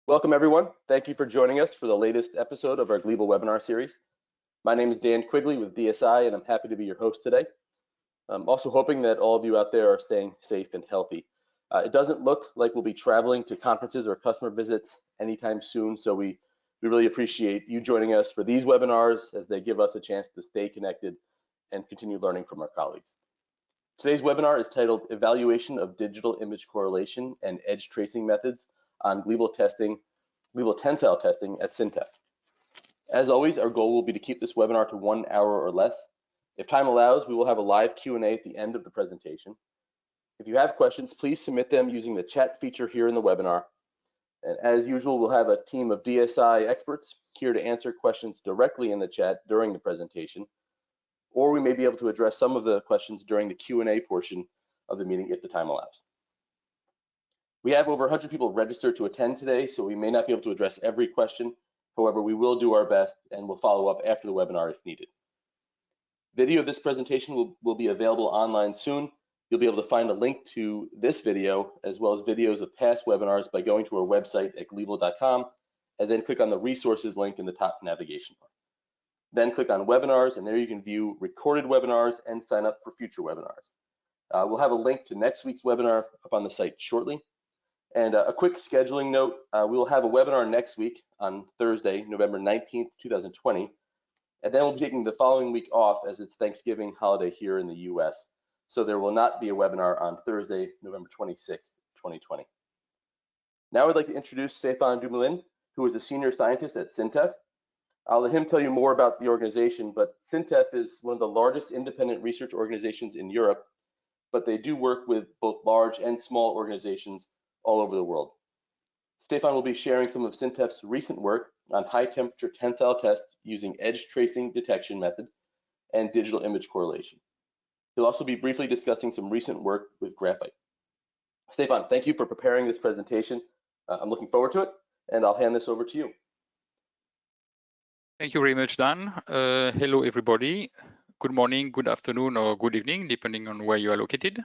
Welcome, everyone. Thank you for joining us for the latest episode of our Gleeble webinar series. My name is Dan Quigley with DSI, and I'm happy to be your host today. I'm also hoping that all of you out there are staying safe and healthy. It doesn't look like we'll be traveling to conferences or customer visits anytime soon, so we really appreciate you joining us for these webinars as they give us a chance to stay connected and continue learning from our colleagues. Today's webinar is titled Evaluation of Digital Image Correlation and Edge Tracing Methods on Gleeble Tensile Testing at SINTEF. As always, our goal will be to keep this webinar to 1 hour or less. If time allows, we will have a live Q&A at the end of the presentation. If you have questions, please submit them using the chat feature here in the webinar. And as usual, we'll have a team of DSI experts here to answer questions directly in the chat during the presentation, or we may be able to address some of the questions during the Q&A portion of the meeting if the time allows. We have over 100 people registered to attend today, so we may not be able to address every question. However, we will do our best and we'll follow up after the webinar if needed. Video of this presentation will be available online soon. You'll be able to find a link to this video as well as videos of past webinars by going to our website at gleeble.com and then click on the resources link in the top navigation bar. Then click on webinars, and there you can view recorded webinars and sign up for future webinars. We'll have a link to next week's webinar up on the site shortly. And a quick scheduling note, we will have a webinar next week on Thursday, November 19th, 2020. And then we'll be taking the following week off as it's Thanksgiving holiday here in the US. So there will not be a webinar on Thursday, November 26th, 2020. Now I'd like to introduce Stephane Dumoulin, who is a senior scientist at SINTEF. I'll let him tell you more about the organization, but SINTEF is one of the largest independent research organizations in Europe, but they do work with both large and small organizations all over the world. Stephane will be sharing some of SINTEF's recent work on high-temperature tensile tests using edge tracing detection method and digital image correlation. He'll also be briefly discussing some recent work with graphite. Stephane, thank you for preparing this presentation. I'm looking forward to it, and I'll hand this over to you. Thank you very much, Dan. Hello, everybody. Good morning, good afternoon, or good evening, depending on where you are located.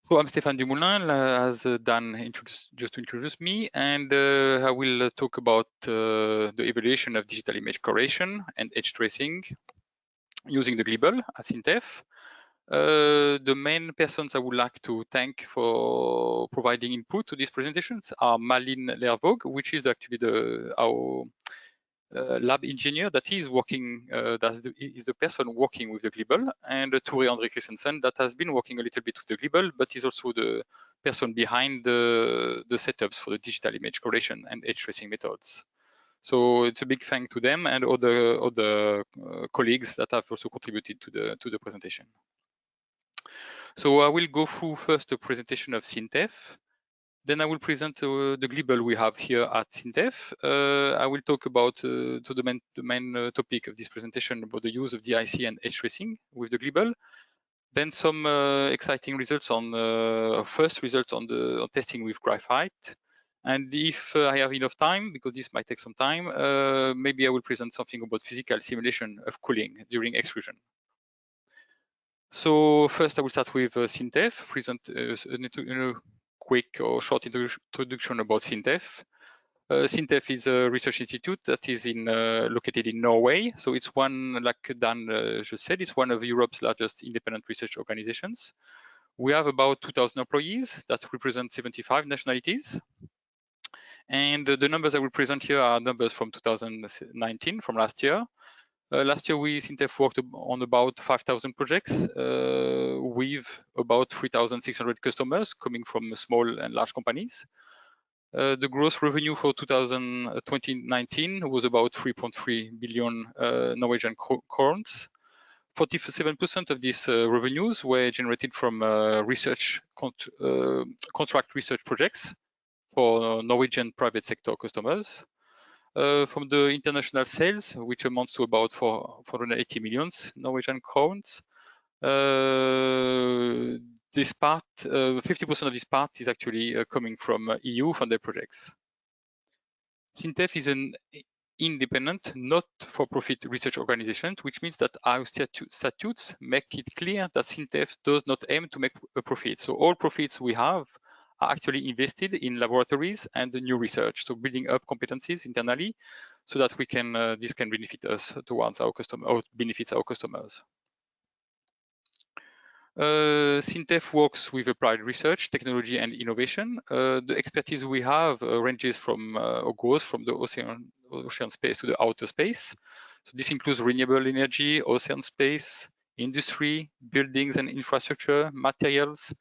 So I'm Stephane Dumoulin, as Dan just introduced me, and I will talk about the evaluation of digital image correlation and edge tracing using the Gleeble at SINTEF. The main persons I would like to thank for providing input to these presentations are Malin Lervog, which is actually our lab engineer that is working, is the person working with the Gleeble, and Tore Andre Christensen that has been working a little bit with the Gleeble, but is also the person behind the setups for the digital image correlation and edge tracing methods. So it's a big thank to them and other colleagues that have also contributed to the presentation. So I will go through first the presentation of SINTEF. Then I will present the Gleeble we have here at SINTEF. I will talk about the main topic of this presentation about the use of DIC and edge tracing with the Gleeble. Then some exciting results on first results on the testing with graphite. And if I have enough time, because this might take some time, maybe I will present something about physical simulation of cooling during extrusion. So first I will start with SINTEF, present a quick or short introduction about SINTEF. SINTEF is a research institute that is located in Norway. So it's one, like Dan just said, it's one of Europe's largest independent research organizations. We have about 2,000 employees that represent 75 nationalities. And the numbers I will present here are numbers from 2019, from last year. Last year, SINTEF worked on about 5,000 projects with about 3,600 customers coming from small and large companies. The gross revenue for 2019 was about 3.3 billion Norwegian crowns. 47% of these revenues were generated from contract research projects for Norwegian private sector customers. From the international sales, which amounts to about 480 million Norwegian crowns, this part, 50% of this part is actually coming from EU funded projects. SINTEF is an independent, not-for-profit research organization, which means that our statutes make it clear that SINTEF does not aim to make a profit. So all profits we have are actually invested in laboratories and new research, so building up competencies internally, so that we can this can benefit us towards our customer, or benefits our customers. SINTEF works with applied research, technology, and innovation. The expertise we have ranges from or goes from the ocean space to the outer space. So this includes renewable energy, ocean space, industry, buildings and infrastructure, materials,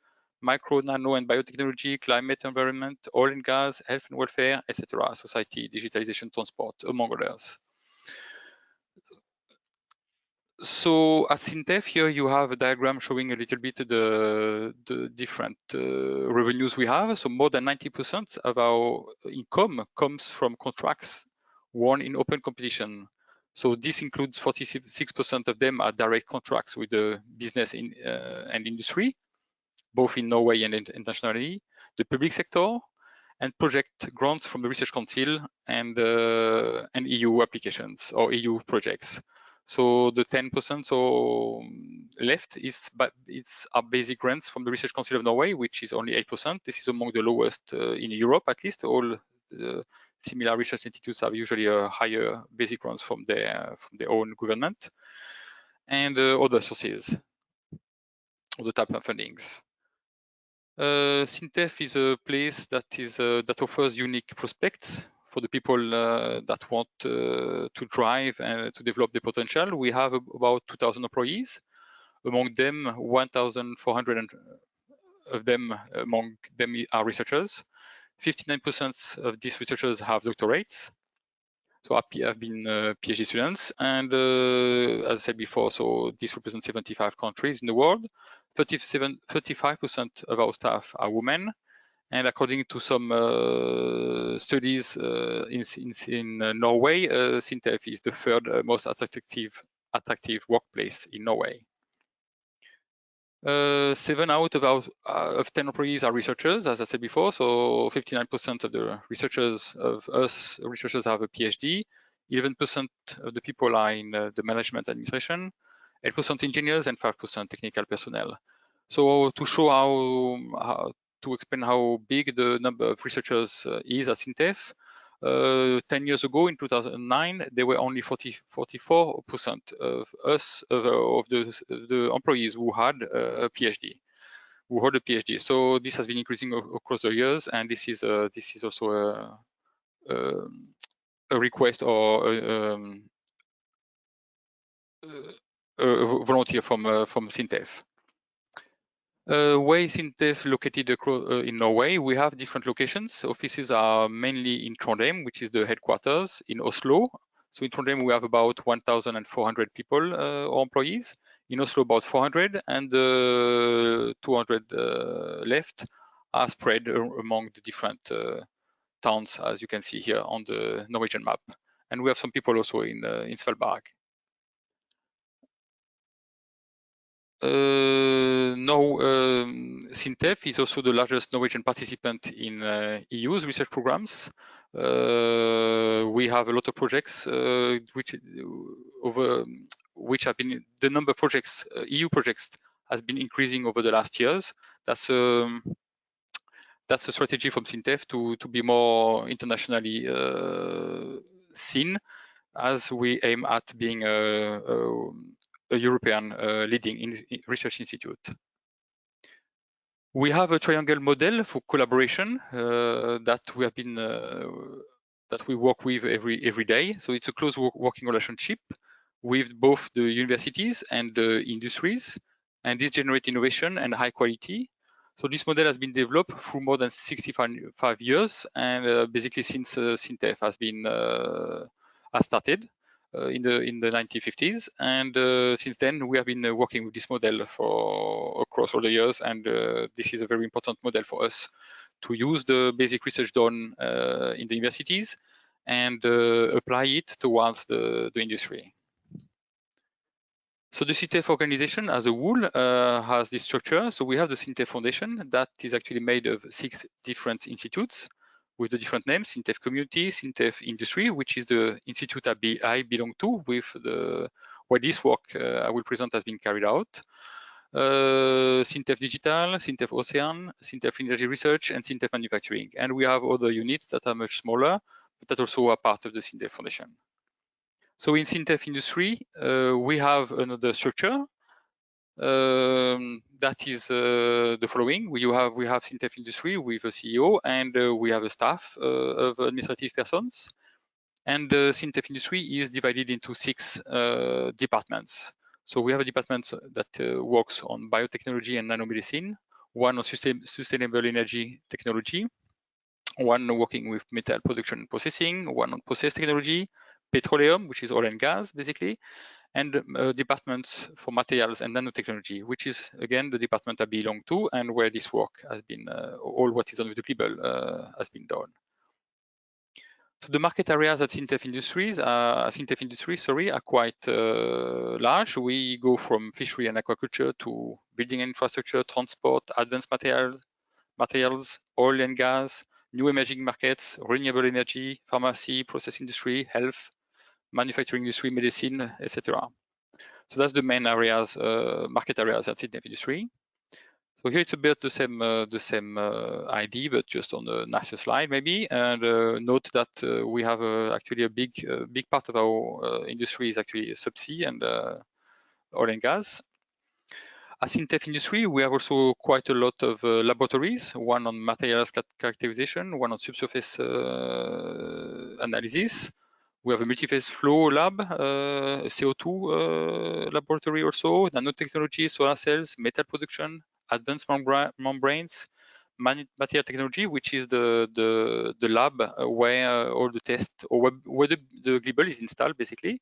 micro, nano, and biotechnology, climate, environment, oil and gas, health and welfare, etc., society, digitalization, transport, among others. So at SINTEF, here you have a diagram showing a little bit the different revenues we have. So more than 90% of our income comes from contracts won in open competition. So this includes 46% of them are direct contracts with the business and industry, both in Norway and internationally, the public sector, and project grants from the Research Council and EU applications or EU projects. So the 10% so left is, but it's our basic grants from the Research Council of Norway, which is only 8%. This is among the lowest in Europe, at least. All similar research institutes have usually a higher basic grants from their own government and other sources, other type of fundings. SINTEF is a place that offers unique prospects for the people that want to drive and to develop the potential. We have about 2,000 employees. Among them, 1,400 of them are researchers. 59% of these researchers have doctorates. So have been PhD students, and as I said before, so this represents 75 countries in the world. 35% of our staff are women, and according to some studies in Norway, SINTEF is the third most attractive workplace in Norway. 7 out of 10 employees are researchers, as I said before. So 59% of the researchers have a PhD. 11% of the people are in the management administration. 8% engineers and 5% technical personnel. So to show to explain how big the number of researchers is at SINTEF, 10 years ago, in 2009, there were only 44% of the employees who had a PhD. So this has been increasing across the years, and this is also a request or a volunteer from SINTEF. Where is SINTEF located in Norway? We have different locations. Offices are mainly in Trondheim, which is the headquarters, in Oslo. So in Trondheim, we have about 1,400 people or employees. In Oslo, about 400, and 200 left are spread among the different towns, as you can see here on the Norwegian map. And we have some people also in Svalbard. SINTEF is also the largest Norwegian participant in EU's research programs. We have a lot of projects which have been, the number of projects, EU projects, has been increasing over the last years. That's a strategy from SINTEF to be more internationally seen, as we aim at being a European leading research institute. We have a triangle model for collaboration that we work with every day. So it's a close working relationship with both the universities and the industries, and this generates innovation and high quality. So this model has been developed through more than 65 years, and basically since SINTEF has started in the 1950s, and since then we have been working with this model for across all the years, and this is a very important model for us to use the basic research done in the universities and apply it towards the industry. So the SINTEF organization as a whole has this structure. So we have the SINTEF Foundation that is actually made of 6 different institutes with the different names: SINTEF Community, SINTEF Industry, which is the institute I belong to, with where this work I will present has been carried out. SINTEF Digital, SINTEF Ocean, SINTEF Energy Research, and SINTEF Manufacturing. And we have other units that are much smaller, but that also are part of the SINTEF Foundation. So in SINTEF Industry, we have another structure that is the following. We have SINTEF Industry with a CEO, and we have a staff of administrative persons. And SINTEF Industry is divided into 6 departments. So we have a department that works on biotechnology and nanomedicine, one on sustainable energy technology, one working with metal production and processing, one on process technology, petroleum, which is oil and gas, basically, and departments for materials and nanotechnology, which is, again, the department I belong to and where this work has been, all what is done with the Gleeble has been done. So the market areas at SINTEF Industries, are quite large. We go from fishery and aquaculture to building and infrastructure, transport, advanced materials, oil and gas, new emerging markets, renewable energy, pharmacy, process industry, health, manufacturing industry, medicine, etc. So that's the main areas, market areas at SINTEF Industry. So here it's a bit the same idea, but just on a nicer slide maybe. And note that we have actually a big part of our industry is actually subsea and oil and gas. At SINTEF Industry, we have also quite a lot of laboratories, one on materials characterization, one on subsurface analysis. We have a multi-phase flow lab, a CO2 laboratory also, nanotechnology, solar cells, metal production, advanced membranes, material technology, which is the lab where all the tests, or where the Gleeble is installed, basically.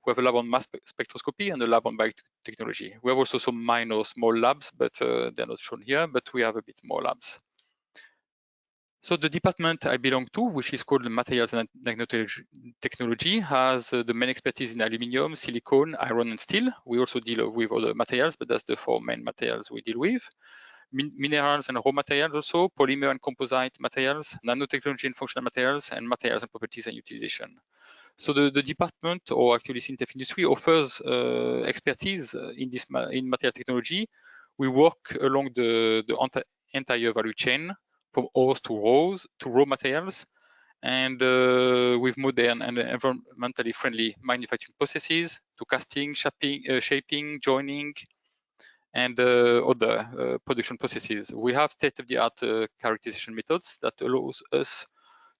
We have a lab on mass spectroscopy and a lab on biotechnology. We have also some minor small labs, but they're not shown here, but we have a bit more labs. So the department I belong to, which is called Materials and Nanotechnology, has the main expertise in aluminium, silicon, iron, and steel. We also deal with other materials, but that's the 4 main materials we deal with. Minerals and raw materials also, polymer and composite materials, nanotechnology and functional materials, and materials and properties and utilization. So the department, or actually SINTEF Industry, offers expertise in material technology. We work along the entire value chain, from ores to raw materials, and with modern and environmentally friendly manufacturing processes, to casting, shaping, joining, and other production processes. We have state-of-the-art characterization methods that allows us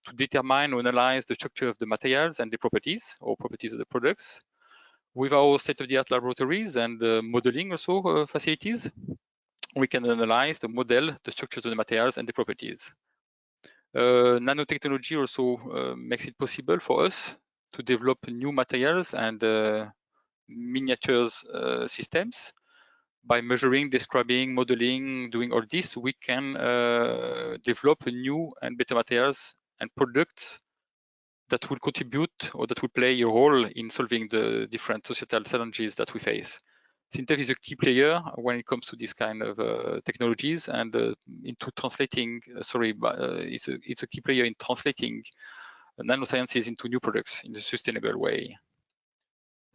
to determine or analyze the structure of the materials and the properties, or properties of the products. With our state-of-the-art laboratories and modeling also facilities, we can analyze the model, the structures of the materials and the properties. Nanotechnology also makes it possible for us to develop new materials and miniatures systems. By measuring, describing, modeling, doing all this, we can develop new and better materials and products that will contribute, or that will play a role in solving the different societal challenges that we face. SINTEF is a key player when it comes to this kind of technologies, and into translating, it's a key player in translating nanosciences into new products in a sustainable way.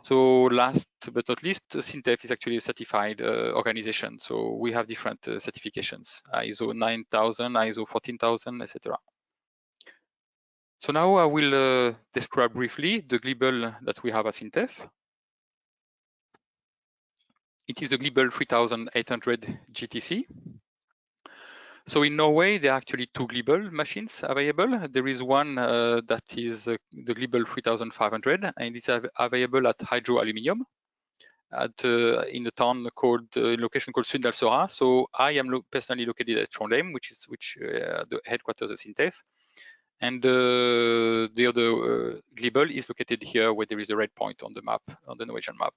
So last but not least, SINTEF is actually a certified organization. So we have different certifications, ISO 9000, ISO 14000, etc. So now I will describe briefly the Gleeble that we have at SINTEF. It is the Gleeble 3800 GTC. So in Norway, there are actually 2 Gleeble machines available. There is one that is the Gleeble 3500, and it's available at Hydro Aluminium in a town called, location called Sunndalsøra. So I am personally located at Trondheim, which is the headquarters of SINTEF. And the other Gleeble is located here, where there is a red point on the map, on the Norwegian map.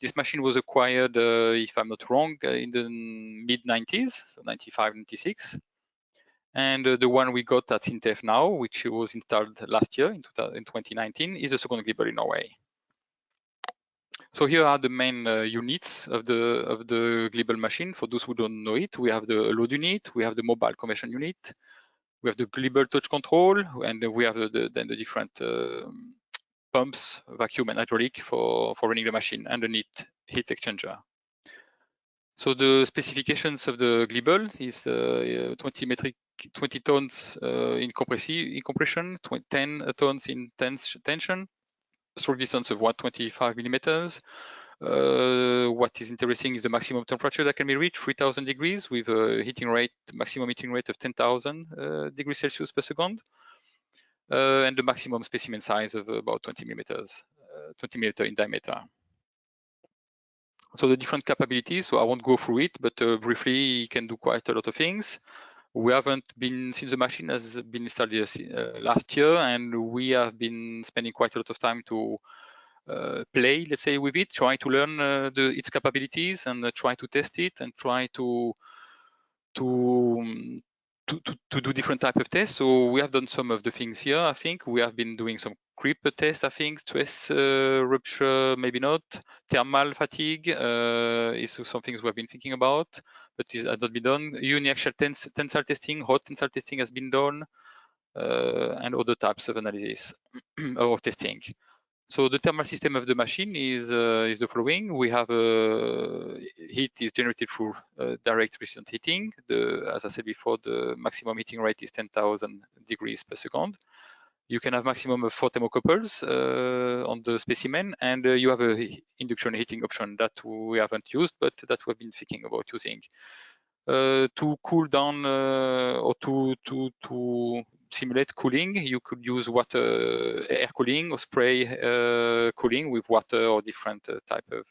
This machine was acquired, if I'm not wrong, in the mid-90s, so 95, 96. And the one we got at SINTEF now, which was installed last year in 2019, is the second Gleeble in Norway. So here are the main units of the Gleeble machine. For those who don't know it, we have the load unit, we have the mobile conversion unit, we have the Gleeble touch control, and we have then the different pumps, vacuum and hydraulic for running the machine, and the heat exchanger. So the specifications of the Gleeble is 20 tons in compression, 10 tons in tension, stroke distance of 125 millimeters. What is interesting is the maximum temperature that can be reached, 3000 degrees, with a maximum heating rate of 10,000 degrees Celsius per second, and the maximum specimen size of about 20 millimeter in diameter. So the different capabilities, so I won't go through it, but briefly, it can do quite a lot of things. We haven't been, since the machine has been installed last year, and we have been spending quite a lot of time to play, let's say, with it, try to learn its capabilities and try to test it and try to do different type of tests. So we have done some of the things here. I think we have been doing some creep tests. I think stress rupture, maybe not. Thermal fatigue is some things we have been thinking about, but it has not been done. Uniaxial tensile testing, hot tensile testing has been done, and other types of analysis or testing. So the thermal system of the machine is the following. We have heat is generated through direct recent heating. As I said before, the maximum heating rate is 10,000 degrees per second. You can have maximum of 4 thermocouples on the specimen, and you have a induction heating option that we haven't used, but that we've been thinking about using. To cool down or to simulate cooling, you could use air cooling or spray cooling with water or different type of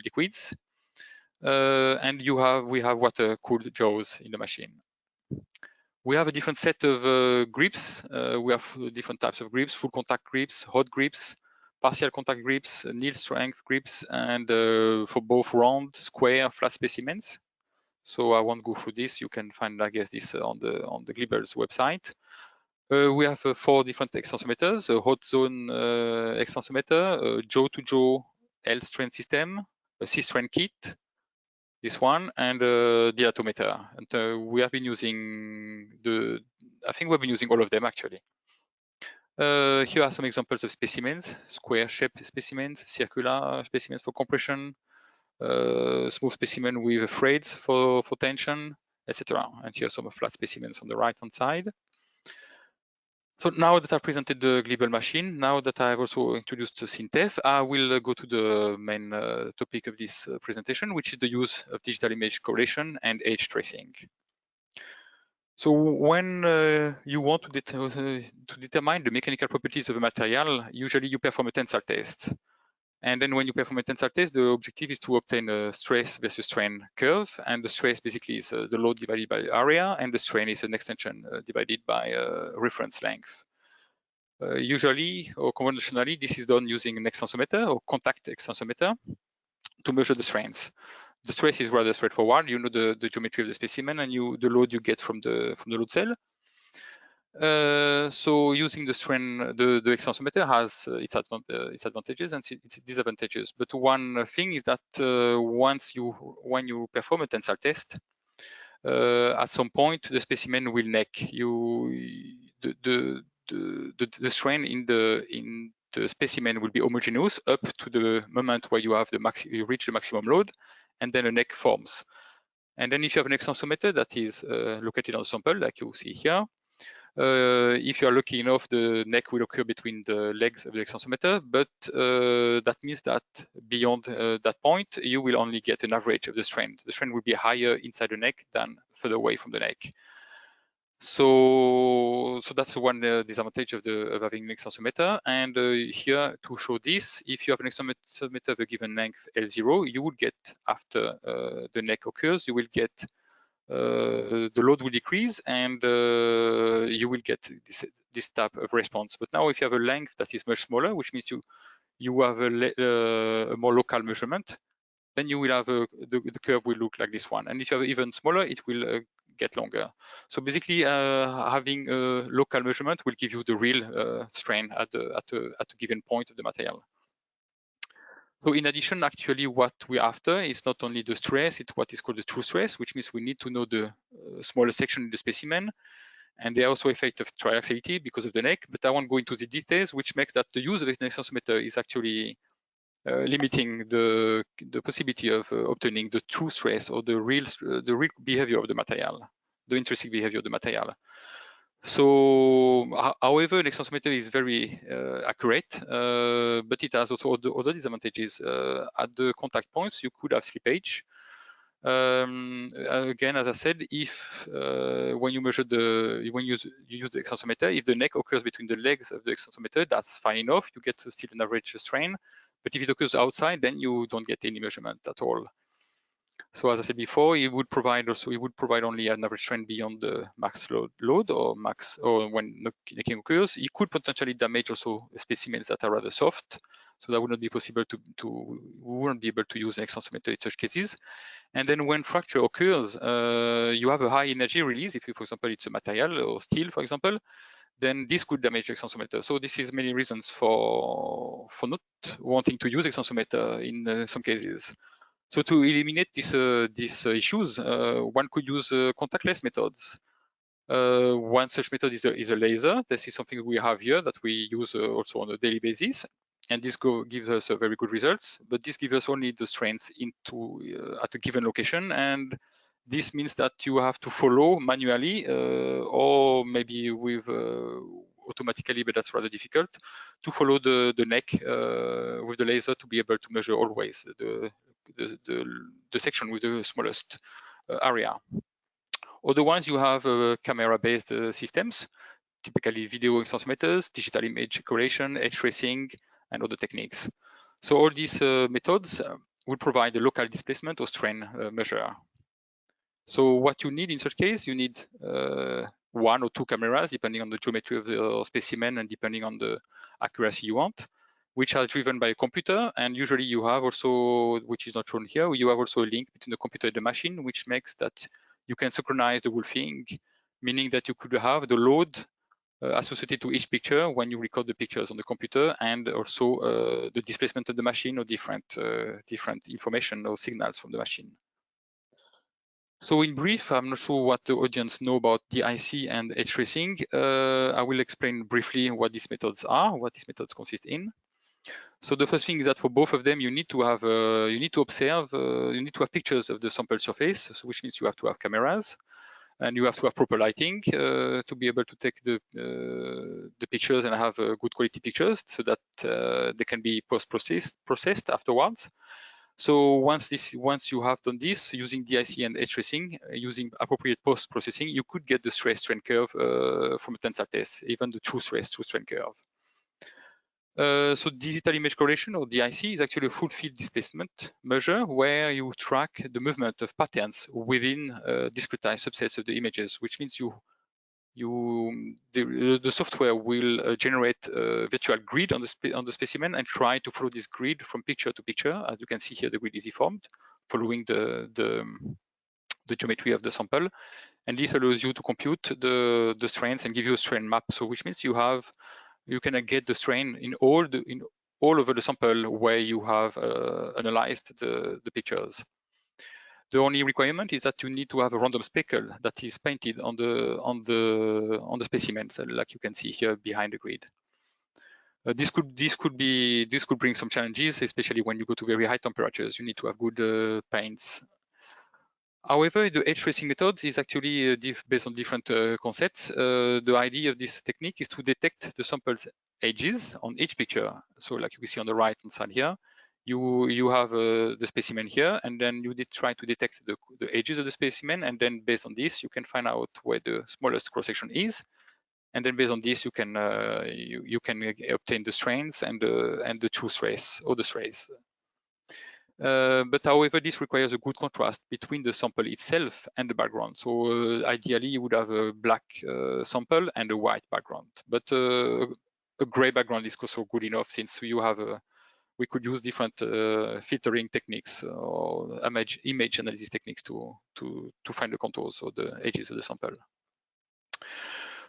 liquids. And we have water cooled jaws in the machine. We have a different set of grips. We have different types of grips: full contact grips, hot grips, partial contact grips, nil strength grips, and for both round, square, flat specimens. So I won't go through this. You can find, I guess, this on the Gleeble's website. We have 4 different extensometers: a hot zone extensometer, a jaw-to-jaw L strain system, a C strain kit, this one, and a dilatometer. And we have been using I think we've been using all of them actually. Here are some examples of specimens: square-shaped specimens, circular specimens for compression, smooth specimen with threads for tension, etc. And here are some flat specimens on the right-hand side. So now that I've presented the Gleeble machine, now that I've also introduced SINTEF, I will go to the main topic of this presentation, which is the use of digital image correlation and age tracing. So when you want to determine the mechanical properties of a material, usually you perform a tensile test. And then when you perform a tensile test, the objective is to obtain a stress versus strain curve. And the stress basically is the load divided by the area, and the strain is an extension divided by reference length. Usually or conventionally, this is done using an extensometer or contact extensometer to measure the strains. The stress is rather straightforward. You know the geometry of the specimen and the load you get from the load cell. So using the strain, the extensometer has its advantages and its disadvantages. But one thing is that when you perform a tensile test, at some point the specimen will neck. The strain in the specimen will be homogeneous up to the moment where you reach the maximum load, and then a neck forms. And then if you have an extensometer that is located on the sample, like you see here, if you are lucky enough, the neck will occur between the legs of the extensometer, but that means that beyond that point, you will only get an average of the strain. The strain will be higher inside the neck than further away from the neck. So that's one disadvantage of having an extensometer. And here to show this, if you have an extensometer of a given length L0, you will get, after the neck occurs, you will get the load will decrease, and you will get this type of response. But now if you have a length that is much smaller, which means you have a more local measurement, then you will have the curve will look like this one. And if you have even smaller, it will get longer. So basically, having a local measurement will give you the real strain at a given point of the material. So in addition, actually, what we're after is not only the stress, it's what is called the true stress, which means we need to know the smaller section in the specimen. And there are also effects of triaxiality because of the neck, but I won't go into the details, which makes that the use of an extensometer is actually limiting the possibility of obtaining the true stress or the real behavior of the material, the intrinsic behavior of the material. So, however, an extensometer is very accurate, but it has also other disadvantages. At the contact points, you could have slippage. Again, as I said, if when you measure when you use the extensometer, if the neck occurs between the legs of the extensometer, that's fine enough. You get still an average strain. But if it occurs outside, then you don't get any measurement at all. So as I said before, it would provide only an average strain beyond the max load or when necking occurs. It could potentially damage also specimens that are rather soft. So that would not be possible we wouldn't be able to use an extensometer in such cases. And then when fracture occurs, you have a high energy release. If, for example, it's a material or steel, for example, then this could damage the extensometer. So this is many reasons for not wanting to use extensometer in some cases. So to eliminate these issues, one could use contactless methods. One such method is a laser. This is something we have here that we use also on a daily basis. And this gives us very good results, but this gives us only the strains at a given location. And this means that you have to follow manually or maybe with automatically, but that's rather difficult, to follow the neck with the laser to be able to measure always the section with the smallest area. Otherwise, you have camera-based systems, typically video extensometers, digital image correlation, edge tracing, and other techniques. So all these methods would provide a local displacement or strain measure. So what you need in such case, you need 1 or 2 cameras, depending on the geometry of the specimen and depending on the accuracy you want, which are driven by a computer. And usually you have also, which is not shown here, you have also a link between the computer and the machine, which makes that you can synchronize the whole thing, meaning that you could have the load associated to each picture when you record the pictures on the computer, and also the displacement of the machine or different information or signals from the machine. So in brief, I'm not sure what the audience know about DIC and edge tracing. I will explain briefly what these methods are, what these methods consist in. So the first thing is that for both of them, you need to have, you need to have pictures of the sample surface, so which means you have to have cameras, and you have to have proper lighting to be able to take the pictures and have good quality pictures, so that they can be processed afterwards. So once you have done this using DIC and edge tracing, using appropriate post-processing, you could get the stress strain curve from a tensile test, even the true stress true strain curve. So digital image correlation, or DIC, is actually a full field displacement measure where you track the movement of patterns within discretized subsets of the images, which means the software will generate a virtual grid on the specimen and try to follow this grid from picture to picture. As you can see here, the grid is deformed, following the geometry of the sample. And this allows you to compute the strains and give you a strain map. So which means you can get the strain in all over the sample where you have analyzed the pictures. The only requirement is that you need to have a random speckle that is painted on the specimen, so like you can see here behind the grid. This could bring some challenges, especially when you go to very high temperatures. You need to have good paints. However, the edge tracing method is actually based on different concepts. The idea of this technique is to detect the sample's edges on each picture. So like you can see on the right hand side here, you have the specimen here, and then you did try to detect the edges of the specimen, and then based on this, you can find out where the smallest cross-section is, and then based on this, you can obtain the strains and the true stress or the strays. But however, this requires a good contrast between the sample itself and the background. So ideally, you would have a black sample and a white background, but a gray background is also good enough, since we could use different filtering techniques or image analysis techniques to find the contours or the edges of the sample.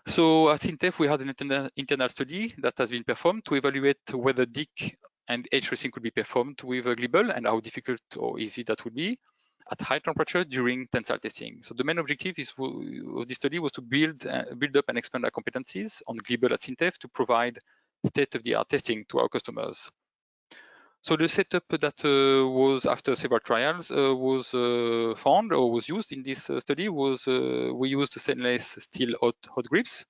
So at SINTEF, we had an internal study that has been performed to evaluate whether DIC and edge tracing could be performed with Gleeble, and how difficult or easy that would be at high temperature during tensile testing. So the main objective of this study was to build up and expand our competencies on Gleeble at SINTEF to provide state-of-the-art testing to our customers. So the setup that was after several trials was found or was used in this study was we used stainless steel hot grips.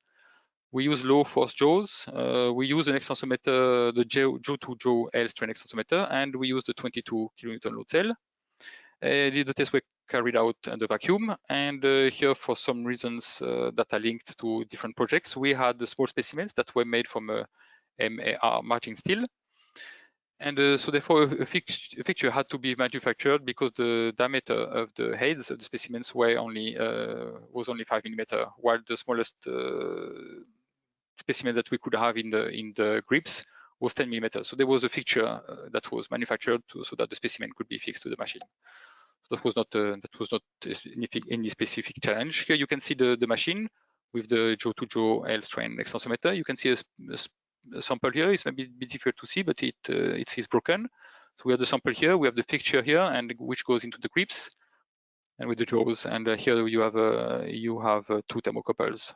We use low force jaws. We use an extensometer, the jaw-to-jaw L strain extensometer, and we use the 22 kilonewton load cell. The tests were carried out under vacuum, and here, for some reasons that are linked to different projects, we had the small specimens that were made from MAR matching steel. And so therefore a fixture had to be manufactured because the diameter of the heads of the specimens was only 5 millimeter, while the smallest specimen that we could have in the grips was 10 millimeters. So there was a fixture that was manufactured so that the specimen could be fixed to the machine. So that was not any specific challenge. Here you can see the machine with the jaw-to-jaw L strain extensometer. You can see a sample here. It's maybe a bit difficult to see, but it is broken. So we have the sample here, we have the fixture here, and which goes into the grips, and with the jaws. And here you have two thermocouples.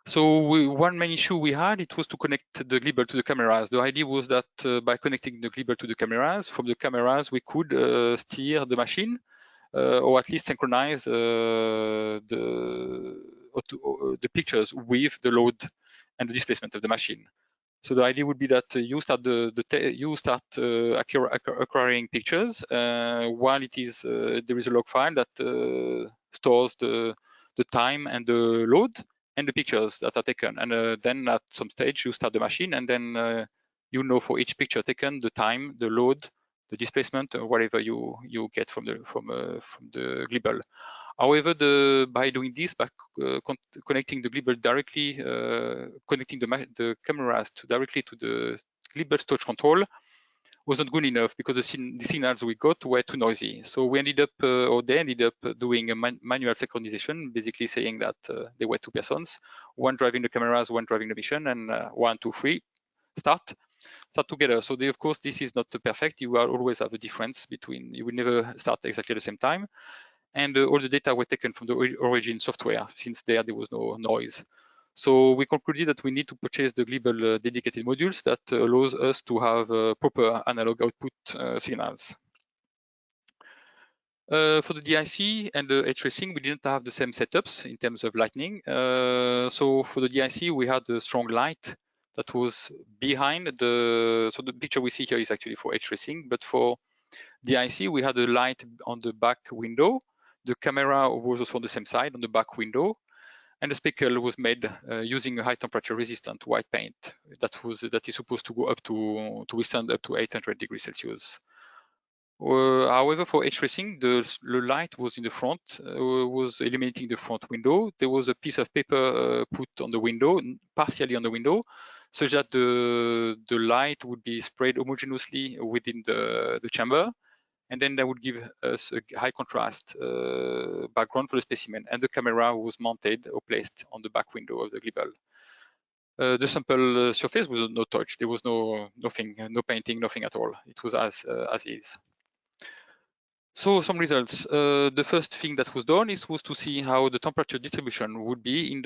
So one main issue we had, it was to connect the Gleeble to the cameras. The idea was that by connecting the Gleeble to the cameras, from the cameras we could steer the machine, or at least synchronize the pictures with the load and the displacement of the machine. So the idea would be that you start acquiring pictures while it is there is a log file that stores the time and the load and the pictures that are taken, and then at some stage you start the machine, and then you know for each picture taken the time, the load, the displacement, or whatever you get from the Gleeble. However, by doing this, by connecting the Gleeble directly, connecting the cameras directly to the Gleeble's touch control was not good enough because the signals we got were too noisy. So we ended up, or they ended up doing a manual synchronization, basically saying that there were two persons, one driving the cameras, one driving the mission, and 1, 2, 3, start together. So of course, this is not perfect. You will always have a difference between, you will never start exactly at the same time. And all the data were taken from the origin software, since there was no noise. So we concluded that we need to purchase the Gleeble dedicated modules that allows us to have proper analog output signals. For the DIC and the edge tracing, we didn't have the same setups in terms of lighting. So for the DIC, we had a strong light that was behind so the picture we see here is actually for edge tracing, but for DIC, we had a light on the back window. The camera was also on the same side on the back window, and the speckle was made using a high temperature resistant white paint that is supposed to go up to withstand up to 800 degrees Celsius. However, for edge tracing, the light was in the front, was illuminating the front window. There was a piece of paper put on the window, partially on the window, such that the light would be spread homogeneously within the chamber, and then that would give us a high contrast background for the specimen, and the camera was mounted or placed on the back window of the Gleeble. The sample surface was no touch. There was nothing, no painting, nothing at all. It was as is. So some results. The first thing that was done was to see how the temperature distribution would be in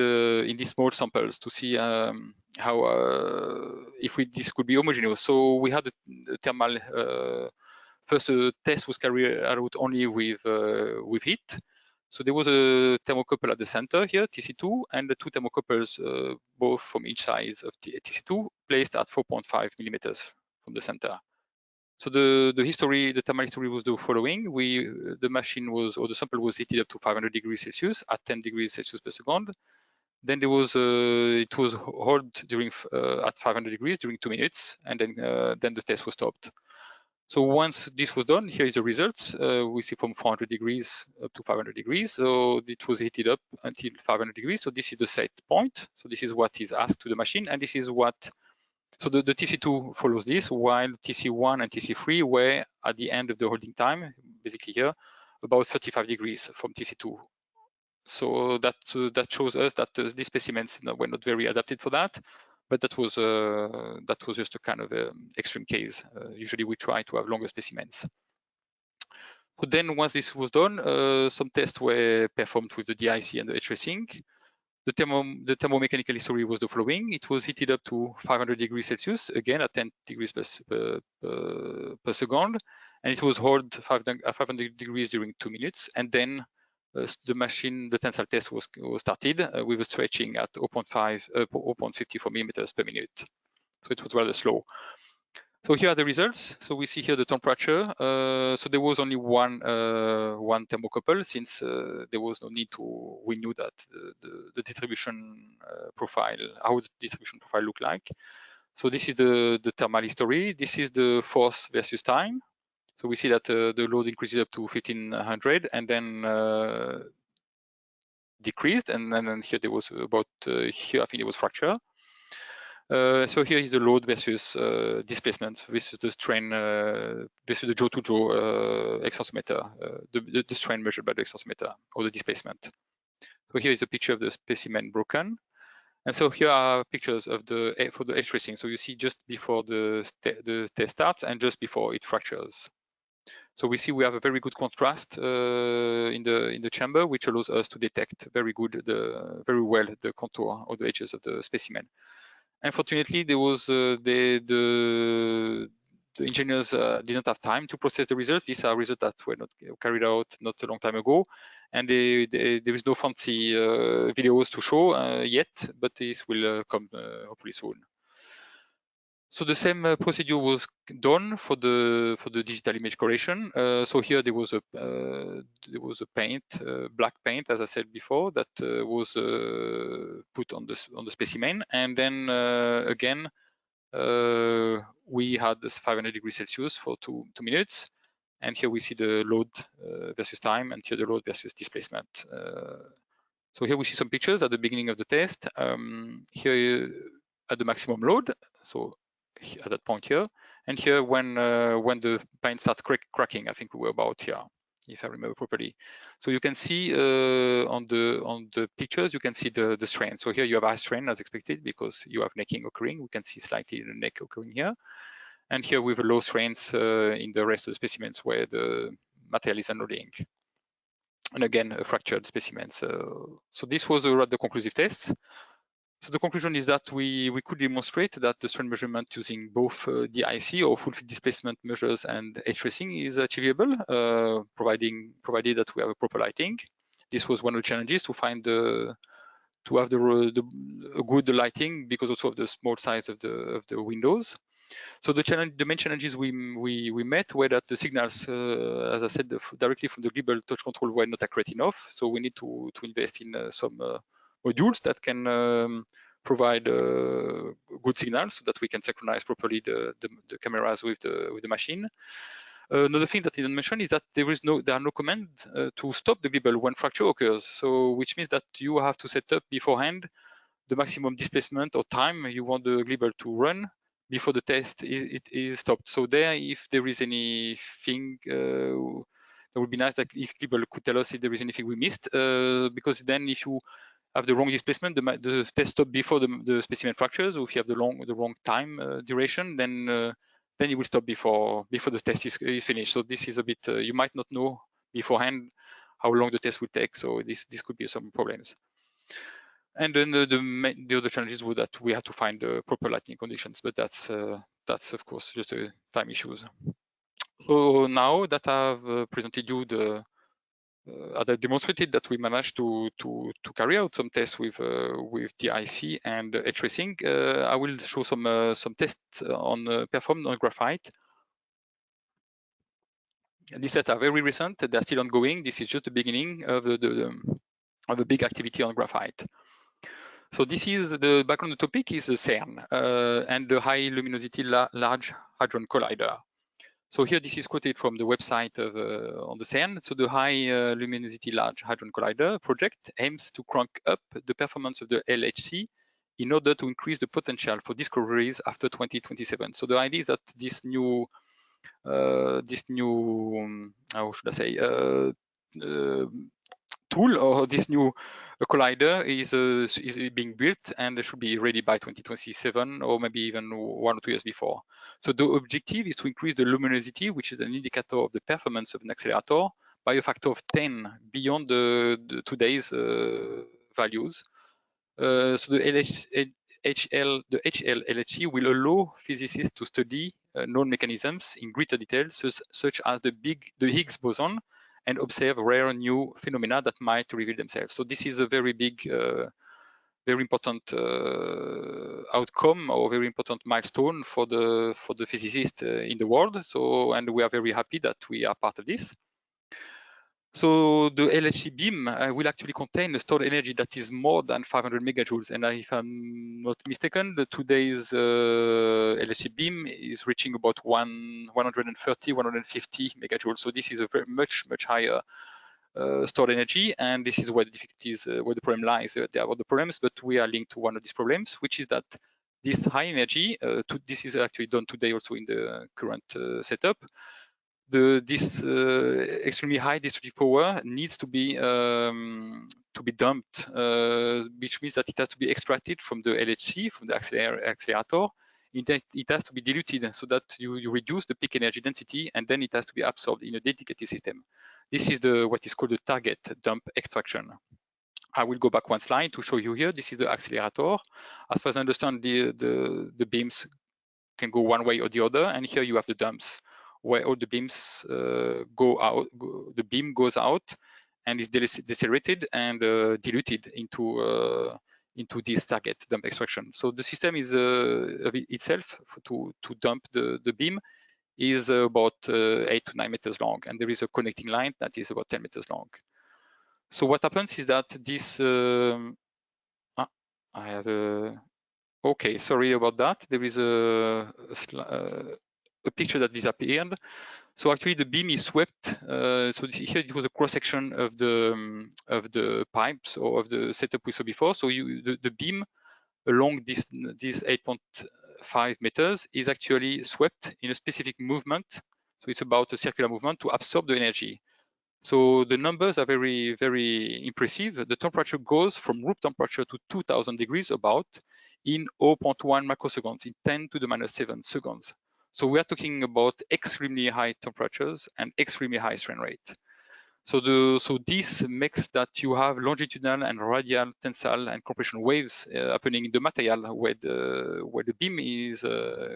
these small samples, to see how if this could be homogeneous. So we had a thermal. First, test was carried out only with heat. So there was a thermocouple at the center here, TC2, and the two thermocouples, both from each side of TC2, placed at 4.5 millimeters from the center. So the thermal history was the following. The machine the sample was heated up to 500 degrees Celsius at 10 degrees Celsius per second. Then it was held at 500 degrees during 2 minutes, and then the test was stopped. So once this was done, here is the results. We see from 400 degrees up to 500 degrees. So it was heated up until 500 degrees. So this is the set point. So this is what is asked to the machine, and this is what. So the TC2 follows this, while TC1 and TC3 were at the end of the holding time, basically here, about 35 degrees from TC2. So that shows us that these specimens were not very adapted for that, but that was just a kind of extreme case. Usually we try to have longer specimens. So then once this was done, some tests were performed with the DIC and the edge tracing. The thermomechanical history was the following. It was heated up to 500 degrees Celsius, again at 10 degrees per second, and it was held 500 degrees during 2 minutes, and then the tensile test was started with a stretching at 0.54 millimeters per minute. So it was rather slow. So here are the results. So we see here the temperature. So there was only one thermocouple, since there was no need to. We knew that the distribution profile, how the distribution profile looked like. So this is the thermal history. This is the force versus time. So we see that the load increases up to 1500 and then decreased, and then here there was about here I think it was fracture. So here is the load versus displacement versus the strain versus the jaw-to-jaw extensometer, the strain measured by the extensometer, or the displacement. So here is a picture of the specimen broken. And so here are pictures of for the edge tracing. So you see just before the test starts and just before it fractures. So we see we have a very good contrast in the chamber, which allows us to detect very well the contour or the edges of the specimen. Unfortunately, there was the engineers did not have time to process the results. These are results that were not carried out not a long time ago, and there is no fancy videos to show yet, but this will come hopefully soon. So the same procedure was done for the digital image correction. So here there was a paint, black paint, as I said before, that was put on the specimen, and then again we had this 500 degrees Celsius for 2 minutes, and here we see the load versus time, and here the load versus displacement. So here we see some pictures at the beginning of the test. Here at the maximum load, so at that point here, and here when the paint starts cracking, I think we were about here, if I remember properly. So you can see on the pictures, you can see the strain. So here you have high strain as expected because you have necking occurring. We can see slightly the neck occurring here, and here with low strains in the rest of the specimens where the material is unloading. And again, a fractured specimen. So this was the conclusive tests. So the conclusion is that we could demonstrate that the strain measurement using both DIC or full field displacement measures and edge tracing is achievable, provided that we have a proper lighting. This was one of the challenges to find to have the good lighting because also of the small size of the windows. So the main challenges we met were that the signals, as I said, directly from the Gleeble touch control were not accurate enough. So we need to invest in some modules that can provide good signals so that we can synchronize properly the cameras with the machine. Another thing that I didn't mention is that there are no commands to stop the Gleeble when fracture occurs. So which means that you have to set up beforehand the maximum displacement or time you want the Gleeble to run before the test is stopped. So there, if there is anything, that would be nice that if Gleeble could tell us if there is anything we missed, because then if you have the wrong displacement, the test stop before the specimen fractures, or if you have the wrong time duration, then it will stop before the test is finished. So this is a bit, you might not know beforehand how long the test will take. So this could be some problems. And then the other challenges were that we have to find the proper lighting conditions, but that's of course just a time issues. So now that I've presented you I've demonstrated that we managed to carry out some tests with DIC and edge tracing. I will show some tests performed on graphite. These tests are very recent; they're still ongoing. This is just the beginning of the big activity on graphite. So this is the background topic is the CERN and the high luminosity large hadron collider. So here this is quoted from the website on the CERN. So the high luminosity large hadron collider project aims to crank up the performance of the LHC in order to increase the potential for discoveries after 2027. So the idea is that this new how should I say tool or this new collider is being built and should be ready by 2027 or maybe even 1 or 2 years before. So the objective is to increase the luminosity, which is an indicator of the performance of an accelerator, by a factor of 10 beyond the today's values. So the HL-LHC will allow physicists to study known mechanisms in greater detail, such as the Higgs boson, and observe rare new phenomena that might reveal themselves. So this is a very big, very important outcome, or very important milestone for the physicists in the world. So, and we are very happy that we are part of this. So the LHC beam will actually contain a stored energy that is more than 500 megajoules. And if I'm not mistaken, today's LHC beam is reaching about 130, 150 megajoules. So this is a very much higher stored energy, and this is where the difficulties, where the problem lies. There are other problems, but we are linked to one of these problems, which is that this high energy, this is actually done today also in the current setup. This extremely high destructive power needs to be dumped, which means that it has to be extracted from the LHC, from the accelerator. It has to be diluted so that you reduce the peak energy density, and then it has to be absorbed in a dedicated system. This is what is called the target dump extraction. I will go back one slide to show you here. This is the accelerator. As far as I understand, the beams can go one way or the other, and here you have the dumps, where all the beams go out. The beam goes out and is decelerated and diluted into this target dump extraction. So the system is itself to dump the beam is about 8 to 9 meters long, and there is a connecting line that is about 10 meters long. So what happens is that this I have a okay, sorry about that. There is a picture that disappeared. So actually, the beam is swept. So here it was a cross section of the pipes or of the setup we saw before. So the beam along this 8.5 meters is actually swept in a specific movement. So it's about a circular movement to absorb the energy. So the numbers are very, very impressive. The temperature goes from room temperature to 2000 degrees about in 0.1 microseconds, in 10 to the minus 7 seconds. So we are talking about extremely high temperatures and extremely high strain rate. So this makes that you have longitudinal and radial tensile and compression waves happening in the material where the beam is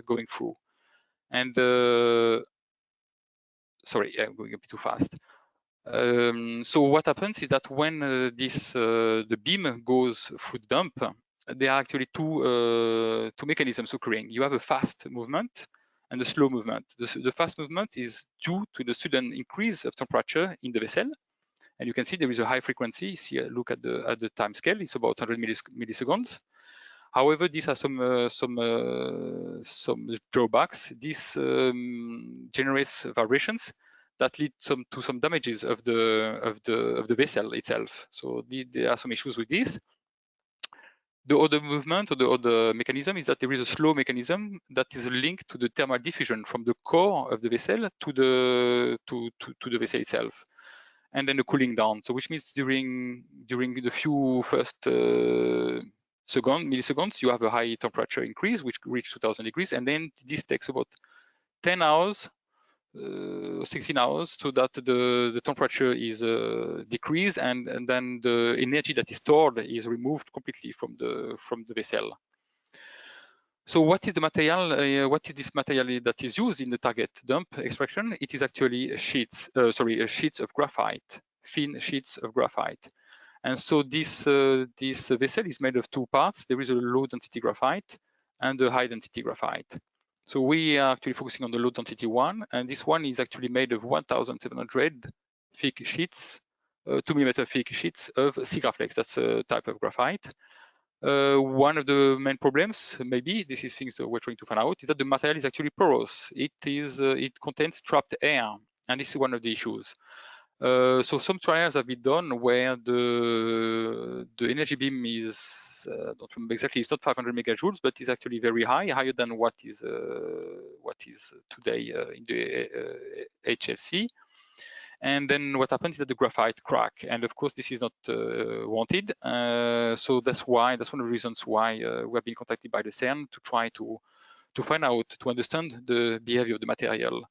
going through. And sorry, I'm going a bit too fast. So what happens is that when the beam goes through the dump, there are actually two mechanisms occurring. You have a fast movement and a slow movement. The fast movement is due to the sudden increase of temperature in the vessel, and you can see there is a high frequency. See, look at the time scale; it's about 100 milliseconds. However, these are some drawbacks. This generates vibrations that lead to some damages of the vessel itself. So there are some issues with this. The other movement or the other mechanism is that there is a slow mechanism that is linked to the thermal diffusion from the core of the vessel to the vessel itself, and then the cooling down. So which means during the few first milliseconds, you have a high temperature increase, which reaches 2000 degrees, and then this takes about 10 hours, 16 hours, so that the temperature is decreased, and then the energy that is stored is removed completely from the vessel. So what is the material? What is this material that is used in the target dump extraction? It is actually sheets of graphite, thin sheets of graphite. And so this vessel is made of two parts. There is a low density graphite and a high density graphite. So we are actually focusing on the low density one, and this one is actually made of 1,700 thick sheets, 2 millimeter thick sheets of Sigraflex. That's a type of graphite. One of the main problems, maybe this is things that we're trying to find out, is that the material is actually porous. It contains trapped air, and this is one of the issues. So some trials have been done where the energy beam is, don't remember exactly, it's not 500 megajoules, but it's actually very high, higher than what is today in the HLC. And then what happens is that the graphite crack, and of course this is not wanted. So that's one of the reasons why we have been contacted by the CERN to try to find out, to understand the behavior of the material.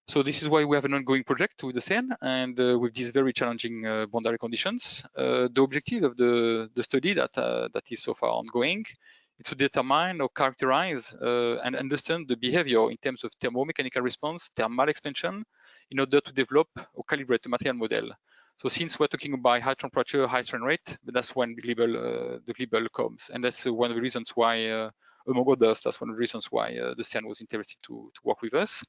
So this is why we have an ongoing project with the CERN, and with these very challenging boundary conditions. The objective of the study that is so far ongoing is to determine or characterize and understand the behavior in terms of thermomechanical response, thermal expansion, in order to develop or calibrate the material model. So since we're talking about high temperature, high strain rate, that's when the Gleeble comes, and that's one of the reasons why, among others, that's one of the reasons why the CERN was interested to work with us.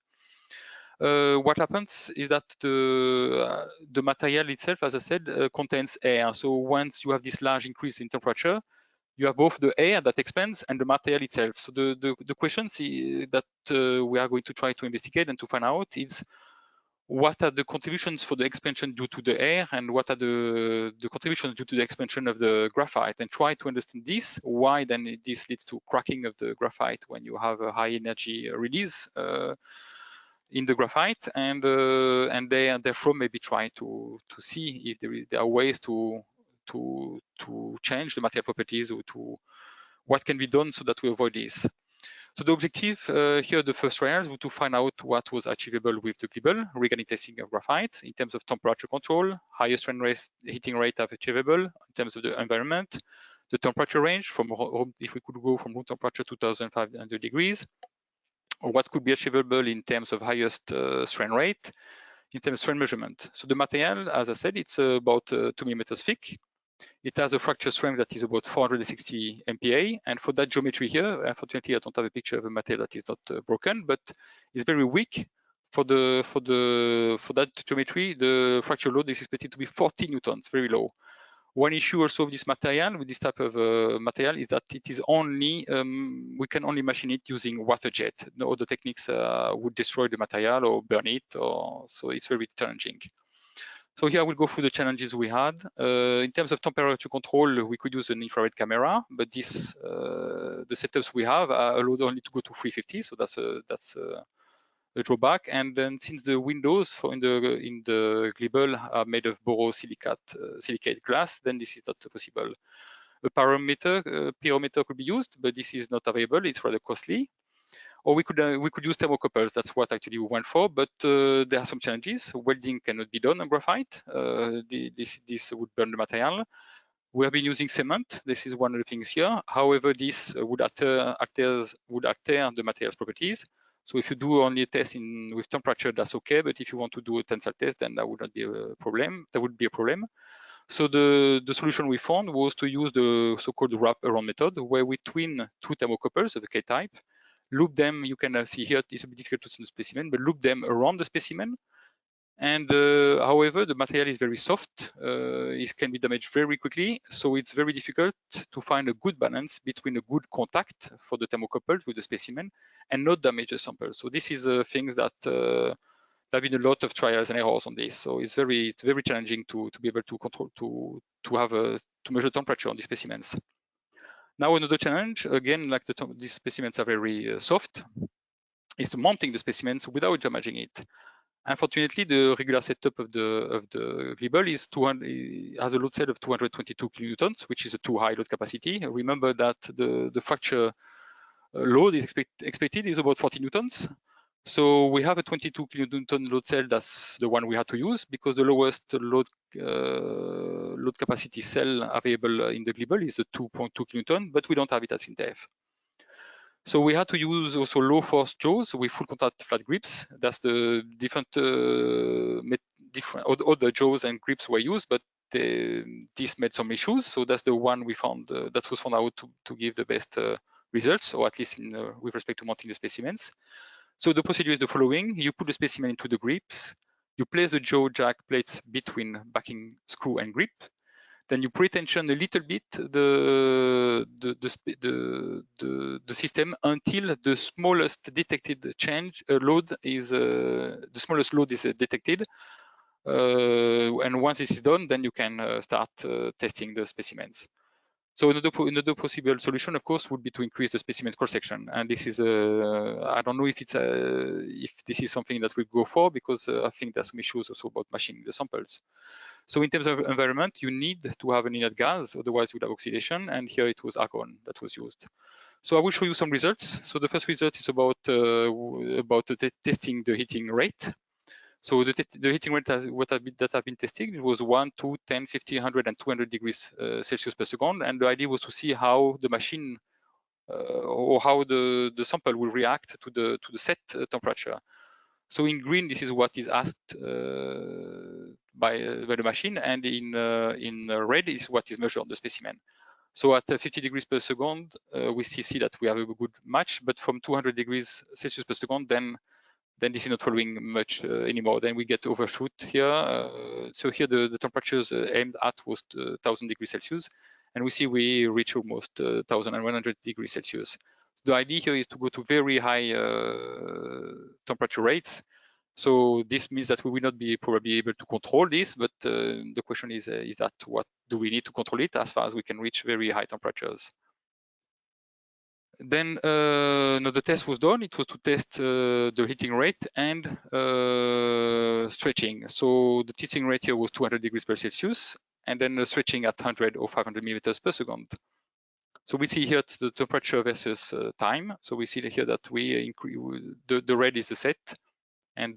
What happens is that the material itself, as I said, contains air. So once you have this large increase in temperature, you have both the air that expands and the material itself. So the questions that we are going to try to investigate and to find out is what are the contributions for the expansion due to the air, and what are the contributions due to the expansion of the graphite, and try to understand this, why then this leads to cracking of the graphite when you have a high energy release in the graphite, and therefore maybe try to see if there are ways to change the material properties, or to what can be done so that we avoid this. So the objective here, the first trials, was to find out what was achievable with the Gleeble regarding testing of graphite in terms of temperature control, highest strain rate, heating rate are achievable in terms of the environment, the temperature range from if we could go from room temperature to 2,500 degrees, or what could be achievable in terms of highest strain rate, in terms of strain measurement. So the material, as I said, it's about 2 millimeters thick. It has a fracture strength that is about 460 MPa, and for that geometry here, unfortunately, I don't have a picture of a material that is not broken, but it's very weak. For that geometry, the fracture load is expected to be 40 newtons, very low. One issue also with this material, with this type of material, is that it is only we can only machine it using water jet. No other techniques would destroy the material or burn it, so it's very challenging. So here I will go through the challenges we had. In terms of temperature control, we could use an infrared camera, but this the setups we have are allowed only to go to 350, so that's a drawback. And then since the windows in the Gleeble are made of borosilicate glass, then this is not possible. A pyrometer could be used, but this is not available. It's rather costly. Or we could use thermocouples. That's what actually we went for, but there are some challenges. Welding cannot be done on graphite. This would burn the material. We have been using cement. This is one of the things here. However, this would alter the material's properties. So if you do only a test with temperature, that's okay. But if you want to do a tensile test, then that would not be a problem. That would be a problem. So the solution we found was to use the so-called wrap-around method, where we twin two thermocouples of the K-type, loop them. You can see here, it's a bit difficult to see the specimen, but loop them around the specimen. And however, the material is very soft. It can be damaged very quickly. So it's very difficult to find a good balance between a good contact for the thermocouple with the specimen and not damage the sample. So this is things that there have been a lot of trials and errors on this. So it's very challenging to be able to control, to measure temperature on these specimens. Now another challenge, again, like these specimens are very soft, is to mounting the specimens without damaging it. Unfortunately, the regular setup of the Gleeble has a load cell of 222 kilonewtons, which is a too high load capacity. Remember that the fracture load is expected is about 40 newtons. So we have a 22 kilonewton load cell. That's the one we had to use because the lowest load capacity cell available in the Gleeble is a 2.2 kilonewton, but we don't have it at SINTEF. So we had to use also low force jaws with full contact flat grips. That's the different other jaws and grips were used, but this made some issues. So that's the one we found that was found out to give the best results, or at least with respect to mounting the specimens. So the procedure is the following: you put the specimen into the grips, you place the jaw jack plates between backing screw and grip. Then you pre-tension a little bit the system until the smallest detected load is the smallest load is detected. And once this is done, then you can start testing the specimens. So another possible solution, of course, would be to increase the specimen cross-section. And this is I don't know if this is something that we go for, because I think there's some issues also about machining the samples. So in terms of environment, you need to have an inert gas, otherwise you would have oxidation. And here it was argon that was used. So I will show you some results. So the first result is about testing the heating rate. So the heating rate that have been tested, it was 1, 2, 10, 50, 100, and 200 degrees Celsius per second. And the idea was to see how the machine or how the sample will react to the set temperature. So in green, this is what is asked by the machine, and in red is what is measured on the specimen. So at 50 degrees per second, we see that we have a good match, but from 200 degrees Celsius per second, then this is not following much anymore. Then we get overshoot here. So here the temperatures aimed at was 1000 degrees Celsius, and we see we reach almost 1100 degrees Celsius. The idea here is to go to very high temperature rates. So this means that we will not be probably able to control this, but the question is that what do we need to control it as far as we can reach very high temperatures? Then another test was done. It was to test the heating rate and stretching. So the heating rate here was 200 degrees per Celsius, and then the stretching at 100 or 500 millimeters per second. So we see here the temperature versus time. So we see here that we increase the red is the set, and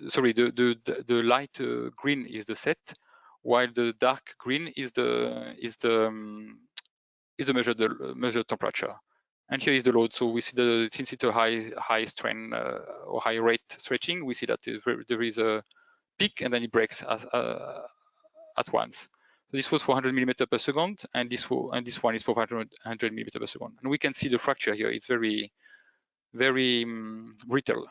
sorry, the light green is the set, while the dark green is the measured temperature. And here is the load. So we see since it's a high strain or high rate stretching, we see that there is a peak and then it breaks at once. So this was 400 millimeter per second, and this one is 400 millimeter per second. And we can see the fracture here. It's very brittle.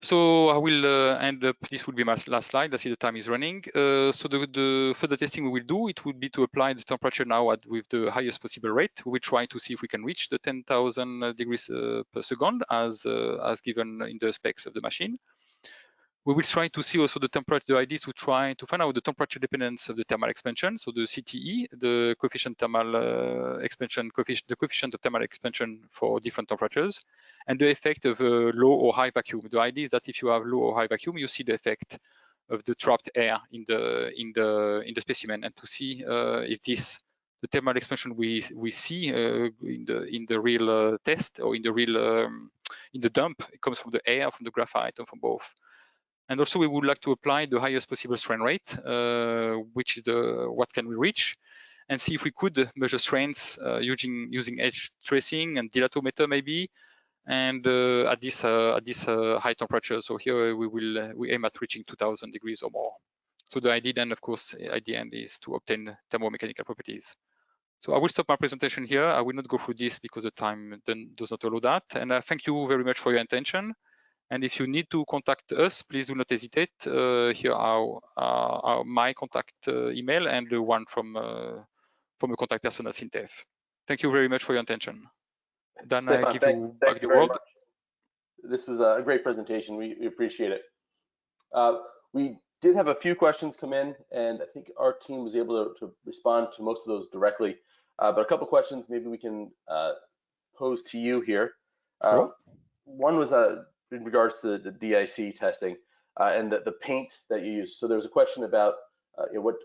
So I will end up, this will be my last slide. I see the time is running. So the further testing we will do, it would be to apply the temperature now with the highest possible rate. We will try to see if we can reach the 10,000 degrees per second as given in the specs of the machine. We will try to see also the temperature. The idea is to try to find out the temperature dependence of the thermal expansion. So the CTE, the coefficient thermal expansion, the coefficient of thermal expansion for different temperatures, and the effect of low or high vacuum. The idea is that if you have low or high vacuum, you see the effect of the trapped air in the specimen, and to see if the thermal expansion we see in the real test or in the real in the dump, it comes from the air, from the graphite, or from both. And also we would like to apply the highest possible strain rate, which is what can we reach, and see if we could measure strains using edge tracing and dilatometer maybe, and at this high temperature. So here we aim at reaching 2000 degrees or more. So the idea then, of course, at the end is to obtain thermomechanical properties. So I will stop my presentation here. I will not go through this because the time then does not allow that. And I thank you very much for your attention. And if you need to contact us, please do not hesitate. Here are my contact email and the one from a contact person at SINTEF. Thank you very much for your attention. Then Stephane, I give you back the word. This was a great presentation. We appreciate it. We did have a few questions come in, and I think our team was able to respond to most of those directly. But a couple questions maybe we can pose to you here. Sure. One was in regards to the DIC testing and the paint that you used. So there was a question about what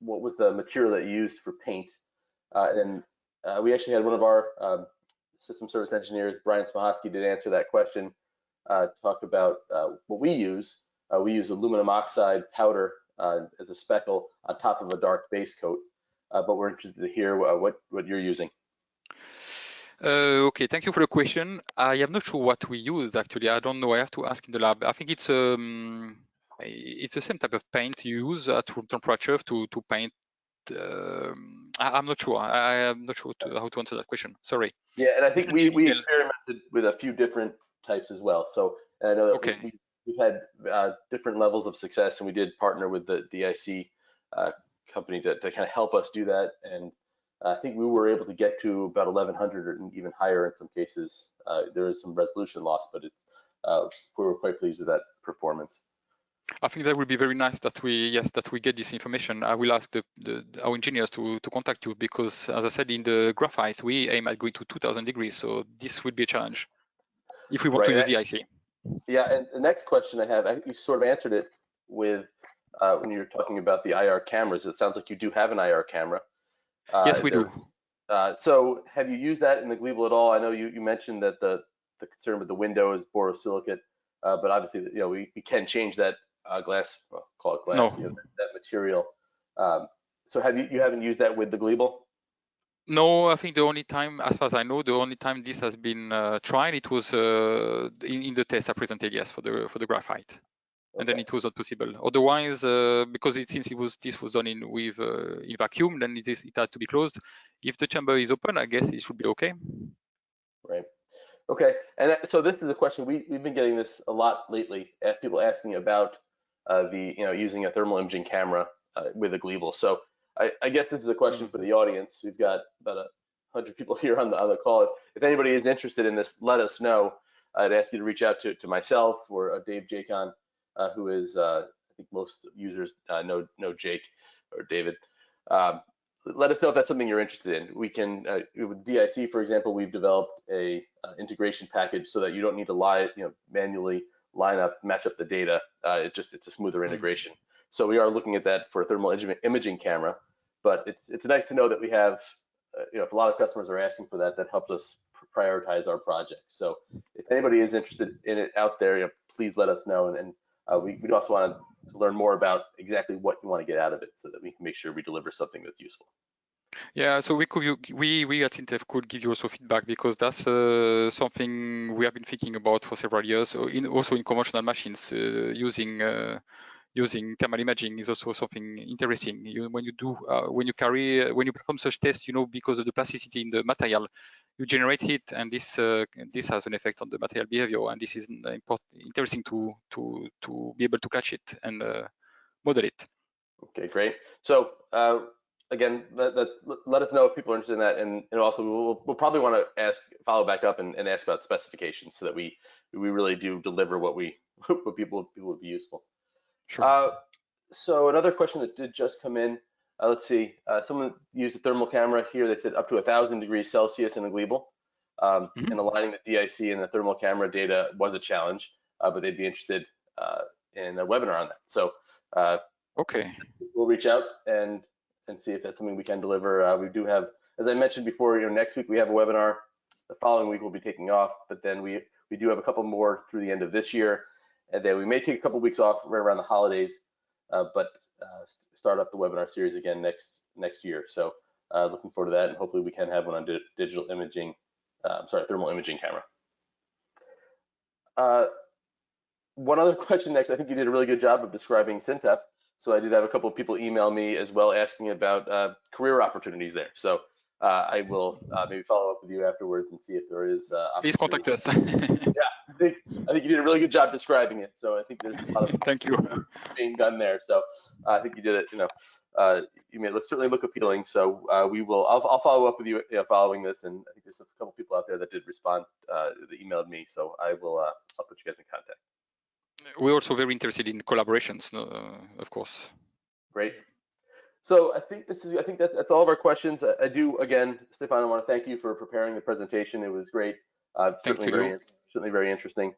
was the material that you used for paint, and we actually had one of our system service engineers, Brian Smahoski, did answer that question. Talked about what we use. We use aluminum oxide powder as a speckle on top of a dark base coat, but we're interested to hear what you're using. Okay, thank you for the question. I am not sure what we used actually. I don't know. I have to ask in the lab. I think it's the same type of paint you use at room temperature to paint. I'm not sure. I am not sure how to answer that question. Sorry. Yeah, and I think we experimented with a few different types as well. So I know that we've had different levels of success, and we did partner with the DIC company to kind of help us do that. And I think we were able to get to about 1100 and even higher in some cases. There is some resolution loss, but we were quite pleased with that performance. I think that would be very nice that we get this information. I will ask our engineers to contact you, because as I said, in the graphite we aim at going to 2000 degrees, so this would be a challenge if we want to use the IC. Yeah, and the next question I have, you sort of answered it with when you're talking about the IR cameras. It sounds like you do have an IR camera. Yes, we do. So have you used that in the Gleeble at all? I know you mentioned that the concern with the window is borosilicate. but obviously, we can change that glass, well, call it glass, No. that material. So you haven't used that with the Gleeble? No, I think the only time, as far as I know, the only time this has been tried, it was in the test I presented, yes, for the graphite. Okay. And then it was not possible. Otherwise, because since this was done in vacuum, then it had to be closed. If the chamber is open, I guess it should be okay. Right. Okay. And so this is a question we've been getting this a lot lately. People asking about using a thermal imaging camera with a Gleeble. So I guess this is a question for the audience. We've got about 100 people here on the call. If anybody is interested in this, let us know. I'd ask you to reach out to myself or Dave Jacon, who is, I think most users know Jake or David. Let us know if that's something you're interested in. We can, with DIC, for example, we've developed a integration package so that you don't need to manually match up the data. It's a smoother integration. So we are looking at that for a thermal imaging camera, but it's nice to know that we have, if a lot of customers are asking for that, that helps us prioritize our projects. So if anybody is interested in it out there, please let us know. And we also want to learn more about exactly what you want to get out of it so that we can make sure we deliver something that's useful. Yeah, so we at SINTEF could give you also feedback, because that's something we have been thinking about for several years. So also in conventional machines, using thermal imaging is also something interesting. When you perform such tests, because of the plasticity in the material, you generate heat, and this has an effect on the material behavior, and this is interesting to be able to catch it and model it. Okay, great. So again, let us know if people are interested in that, and also we'll probably want to follow back up and ask about specifications so that we really do deliver what people would be useful. Sure. So another question that did just come in. Let's see. Someone used a thermal camera here. They said up to 1,000 degrees Celsius in a Gleeble, and aligning the DIC and the thermal camera data was a challenge, but they'd be interested in a webinar on that. So okay, we'll reach out and see if that's something we can deliver. We do have, as I mentioned before, next week we have a webinar. The following week we'll be taking off, but then we do have a couple more through the end of this year, and then we may take a couple weeks off right around the holidays, but start up the webinar series again next year. So looking forward to that, and hopefully we can have one on digital imaging, thermal imaging camera. One other question next. I think you did a really good job of describing SINTEF. So I did have a couple of people email me as well asking about career opportunities there. So I will maybe follow up with you afterwards and see if there is. Please contact us. Yeah, I think you did a really good job describing it. So I think there's a lot of thank you being done there. So I think you did it. You may certainly look appealing. So I'll follow up with you following this, and I think there's a couple people out there that did respond that emailed me. So I'll put you guys in contact. We're also very interested in collaborations, of course. Great. So I think that's all of our questions. I do, again, Stephane, I want to thank you for preparing the presentation. It was great. Certainly very interesting.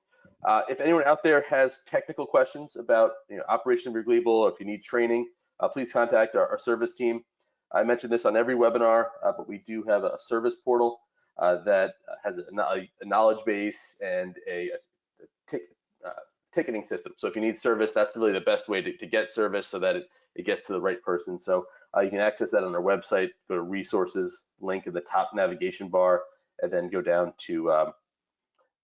If anyone out there has technical questions about operation of your Gleeble, or if you need training, please contact our service team. I mentioned this on every webinar, but we do have a service portal that has a knowledge base and a ticketing system. So if you need service, that's really the best way to get service so that it gets to the right person. So you can access that on our website. Go to resources, link in the top navigation bar, and then go down to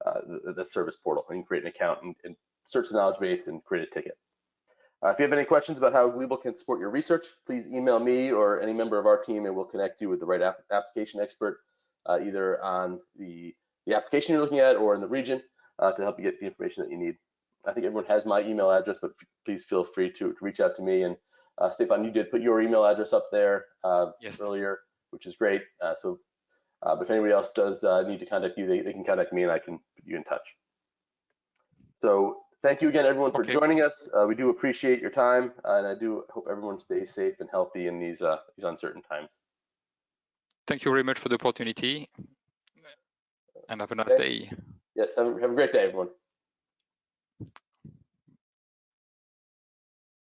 the service portal, and you can create an account and search the knowledge base and create a ticket. If you have any questions about how Gleeble can support your research, please email me or any member of our team, and we'll connect you with the right application expert, either on the application you're looking at or in the region, to help you get the information that you need. I think everyone has my email address, but please feel free to reach out to me. And Stephane, you did put your email address up there yes. earlier, which is great. But if anybody else does need to contact you, they can contact me and I can put you in touch. So thank you again, everyone, for joining us. We do appreciate your time, and I do hope everyone stays safe and healthy in these uncertain times. Thank you very much for the opportunity, and have a nice day. Yes, have a great day, everyone.